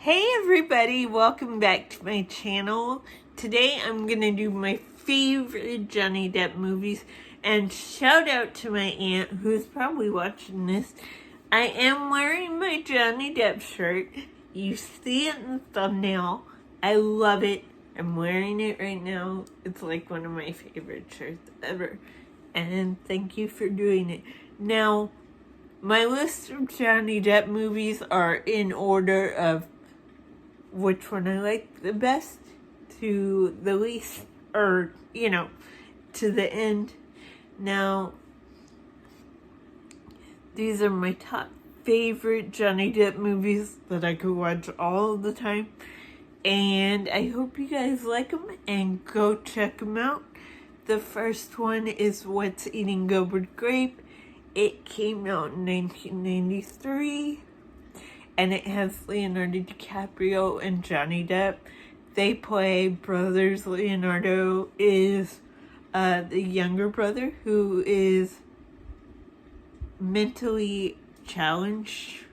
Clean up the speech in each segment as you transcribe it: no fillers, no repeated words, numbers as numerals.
Hey everybody, welcome back to my channel. Today I'm going to do my favorite Johnny Depp movies, and shout out to my aunt who's probably watching this. I am wearing my Johnny Depp shirt. You see it in the thumbnail. I love it. I'm wearing it right now. It's like one of my favorite shirts ever. And thank you for doing it. Now, my list of Johnny Depp movies are in order of which one I like the best to the least, or, to the end. Now, these are my top favorite Johnny Depp movies that I could watch all the time. And I hope you guys like them and go check them out. The first one is What's Eating Gilbert Grape. It came out in 1993. And it has Leonardo DiCaprio and Johnny Depp. They play brothers. Leonardo is the younger brother who is mentally challenged.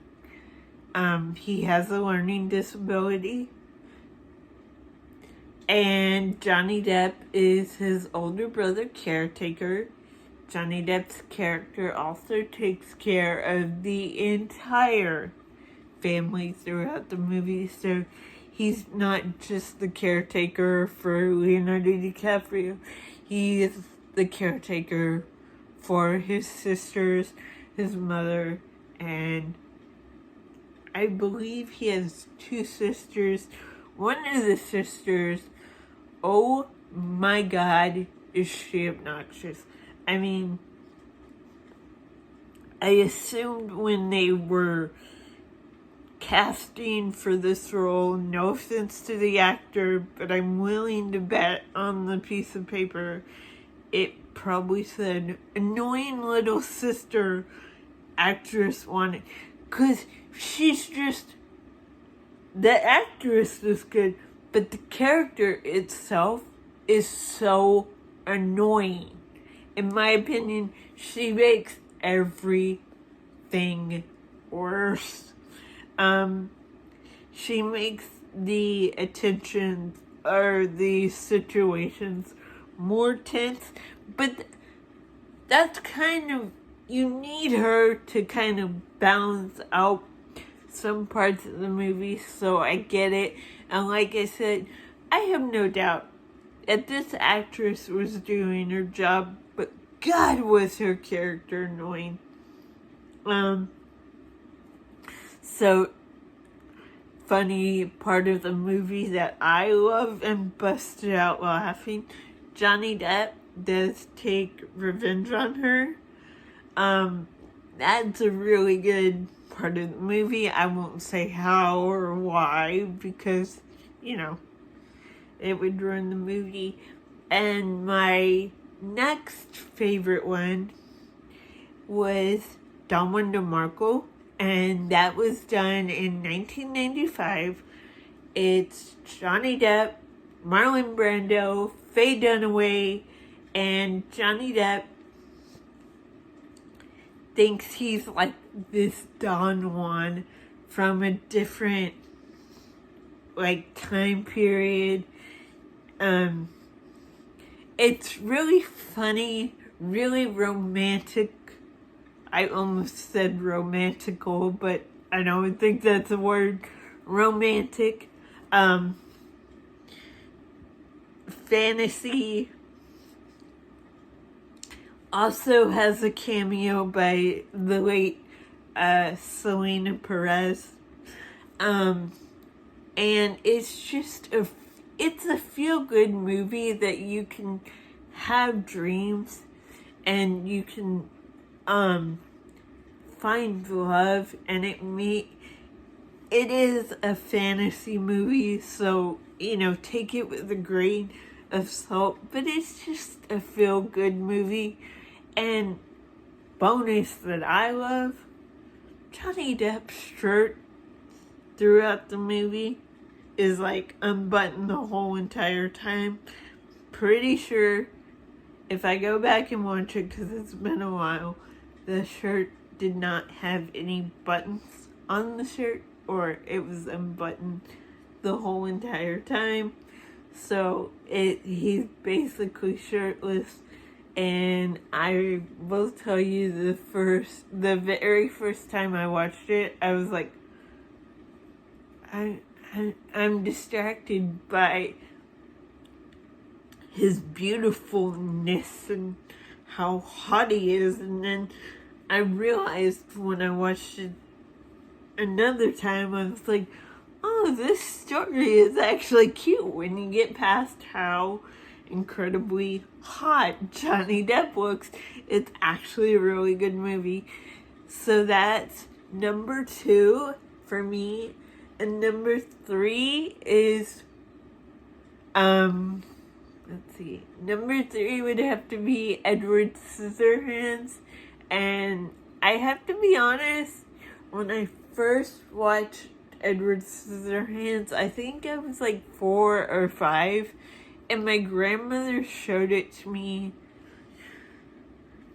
He has a learning disability. And Johnny Depp is his older brother, caretaker. Johnny Depp's character also takes care of the entire family throughout the movie, so he's not just the caretaker for Leonardo DiCaprio. He is the caretaker for his sisters, his mother, and I believe he has two sisters. One of the sisters, oh my god, is she obnoxious. I mean, I assumed when they were casting for this role, no offense to the actor, but I'm willing to bet on the piece of paper it probably said annoying little sister actress wanted, because she's just, the actress is good, but the character itself is so annoying. In my opinion, she makes everything worse. She makes the attention or the situations more tense, but that's kind of, you need her to kind of balance out some parts of the movie, so I get it. And like I said, I have no doubt that this actress was doing her job, but God, was her character annoying. So, funny part of the movie that I love and busted out laughing, Johnny Depp does take revenge on her. That's a really good part of the movie. I won't say how or why, because, it would ruin the movie. And my next favorite one was Don Juan DeMarco. And that was done in 1995. It's Johnny Depp, Marlon Brando, Faye Dunaway, and Johnny Depp thinks he's like this Don Juan from a different, time period. It's really funny, really romantic. I almost said romantical, but I don't think that's a word. Romantic. Fantasy. Also has a cameo by the late Selena Perez. And it's just it's a feel-good movie that you can have dreams and you can find love, and it is a fantasy movie, so take it with a grain of salt, but it's just a feel-good movie. And bonus that I love, Johnny Depp's shirt throughout the movie is unbuttoned the whole entire time. Pretty sure if I go back and watch it, because it's been a while, the shirt did not have any buttons on the shirt. or it was unbuttoned the whole entire time. So he's basically shirtless. And I will tell you, the very first time I watched it, I was like, I'm distracted by his beautifulness and how hot he is. And then I realized when I watched it another time, I was like, oh, this story is actually cute when you get past how incredibly hot Johnny Depp looks. It's actually a really good movie. So that's number 2 for me. And number 3 is, let's see. Number 3 would have to be Edward Scissorhands. And I have to be honest, when I first watched Edward Scissorhands, I think I was like 4 or 5. And my grandmother showed it to me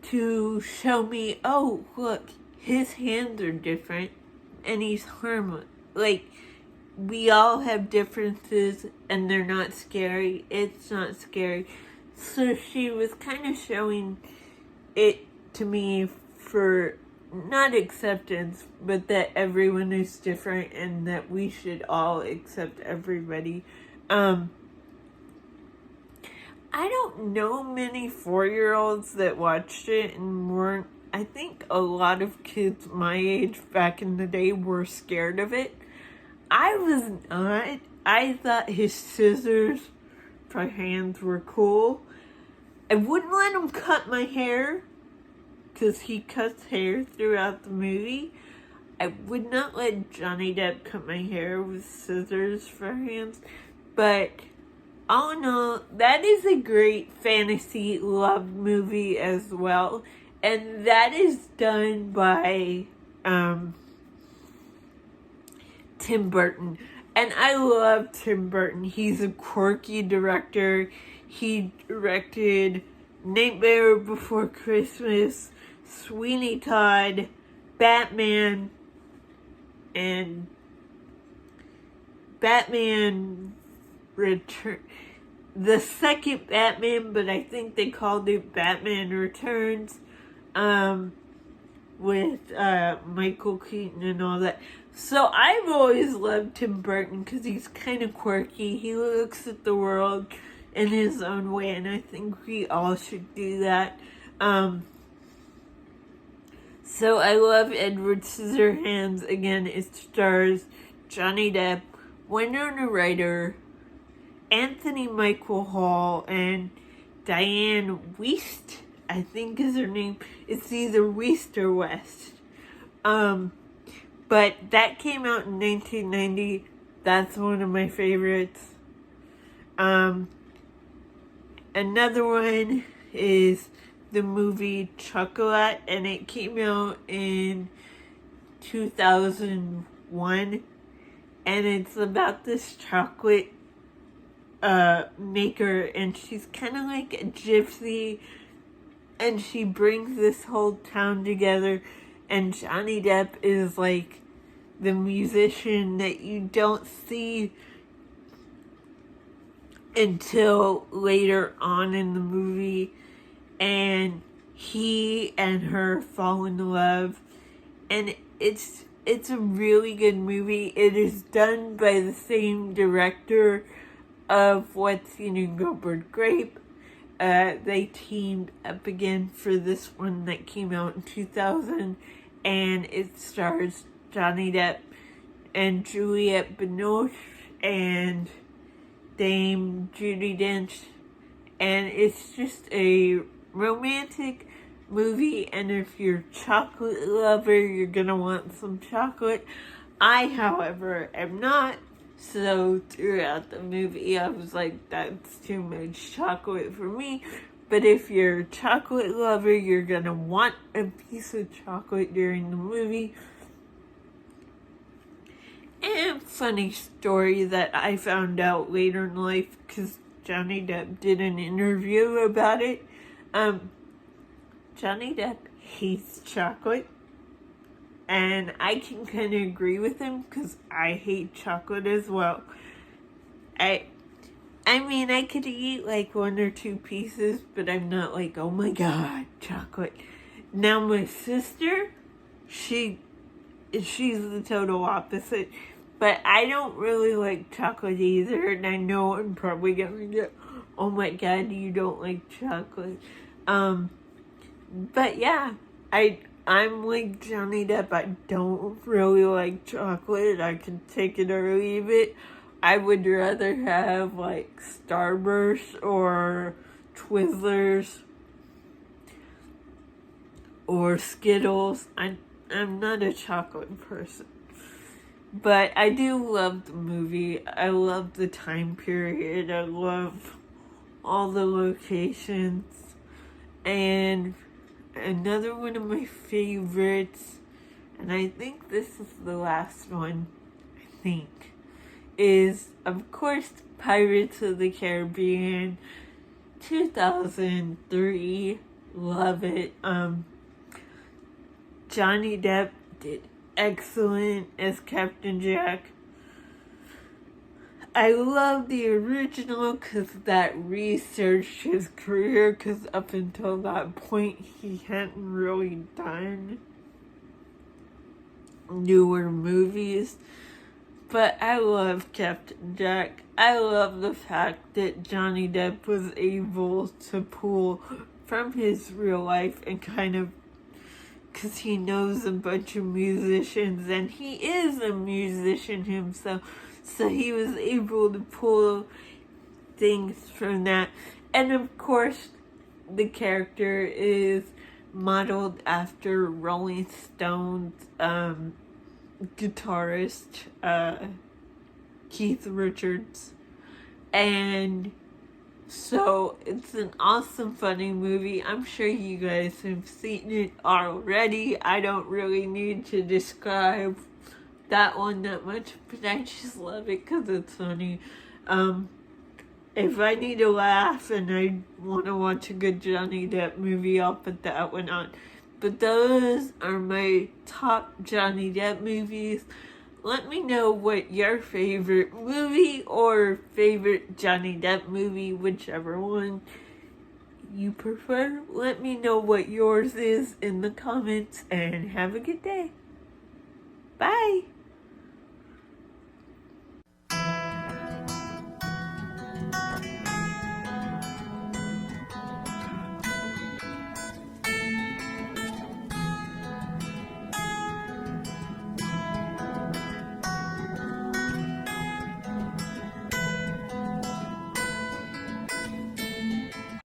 to show me, oh, look, his hands are different and he's harmless. Like, we all have differences and they're not scary. It's not scary. So she was kind of showing it to me for not acceptance, but that everyone is different and that we should all accept everybody. I don't know many 4-year-olds that watched it and weren't. I think a lot of kids my age back in the day were scared of it. I was not. I thought his scissors for hands were cool. I wouldn't let him cut my hair because he cuts hair throughout the movie. I would not let Johnny Depp cut my hair with scissors for hands, but all in all, that is a great fantasy love movie as well. And that is done by Tim Burton. And I love Tim Burton. He's a quirky director. He directed Nightmare Before Christmas, Sweeney Todd, Batman, and Batman Return. The second Batman, but I think they called it Batman Returns, with Michael Keaton and all that. So I've always loved Tim Burton because he's kind of quirky. He looks at the world in his own way, and I think we all should do that. So I love Edward Scissorhands. Again, it stars Johnny Depp, Winona Ryder, Anthony Michael Hall, and Diane Wiest, I think is her name. It's either Wiest or West. But that came out in 1990. That's one of my favorites. Another one is the movie Chocolat, and it came out in 2001. And it's about this chocolate maker, and she's kind of like a gypsy, and she brings this whole town together, and Johnny Depp is like the musician that you don't see until later on in the movie, and he and her fall in love, and it's a really good movie. It is done by the same director of What's Eating Gilbert Grape. They teamed up again for this one that came out in 2000, and it stars Johnny Depp and Juliette Binoche and Dame Judi Dench, and it's just a romantic movie, and if you're a chocolate lover, you're gonna want some chocolate. I, however, am not. So throughout the movie, I was like, that's too much chocolate for me. But if you're a chocolate lover, you're gonna want a piece of chocolate during the movie. And funny story that I found out later in life, because Johnny Depp did an interview about it. Johnny Depp hates chocolate. And I can kind of agree with him because I hate chocolate as well. I mean, I could eat like 1 or 2 pieces, but I'm not like, oh my god, chocolate. Now my sister, she's the total opposite. But I don't really like chocolate either, and I know I'm probably gonna get, oh my god, you don't like chocolate. But yeah, I'm like Johnny Depp. I don't really like chocolate. I can take it or leave it. I would rather have like Starburst or Twizzlers or Skittles. I'm not a chocolate person. But I do love the movie. I love the time period. I love all the locations. And another one of my favorites, and I think this is the last one, is, of course, Pirates of the Caribbean, 2003. Love it. Johnny Depp did excellent as Captain Jack. I love the original because that researched his career, because up until that point he hadn't really done newer movies. But I love Captain Jack. I love the fact that Johnny Depp was able to pull from his real life and kind of, because he knows a bunch of musicians and he is a musician himself, so he was able to pull things from that. And of course, the character is modeled after Rolling Stones guitarist Keith Richards. And so it's an awesome, funny movie. I'm sure you guys have seen it already. I don't really need to describe that one that much, but I just love it because it's funny. If I need to laugh and I want to watch a good Johnny Depp movie, I'll put that one on. But those are my top Johnny Depp movies. Let me know what your favorite movie or favorite Johnny Depp movie, whichever one you prefer. Let me know what yours is in the comments, and have a good day. Bye!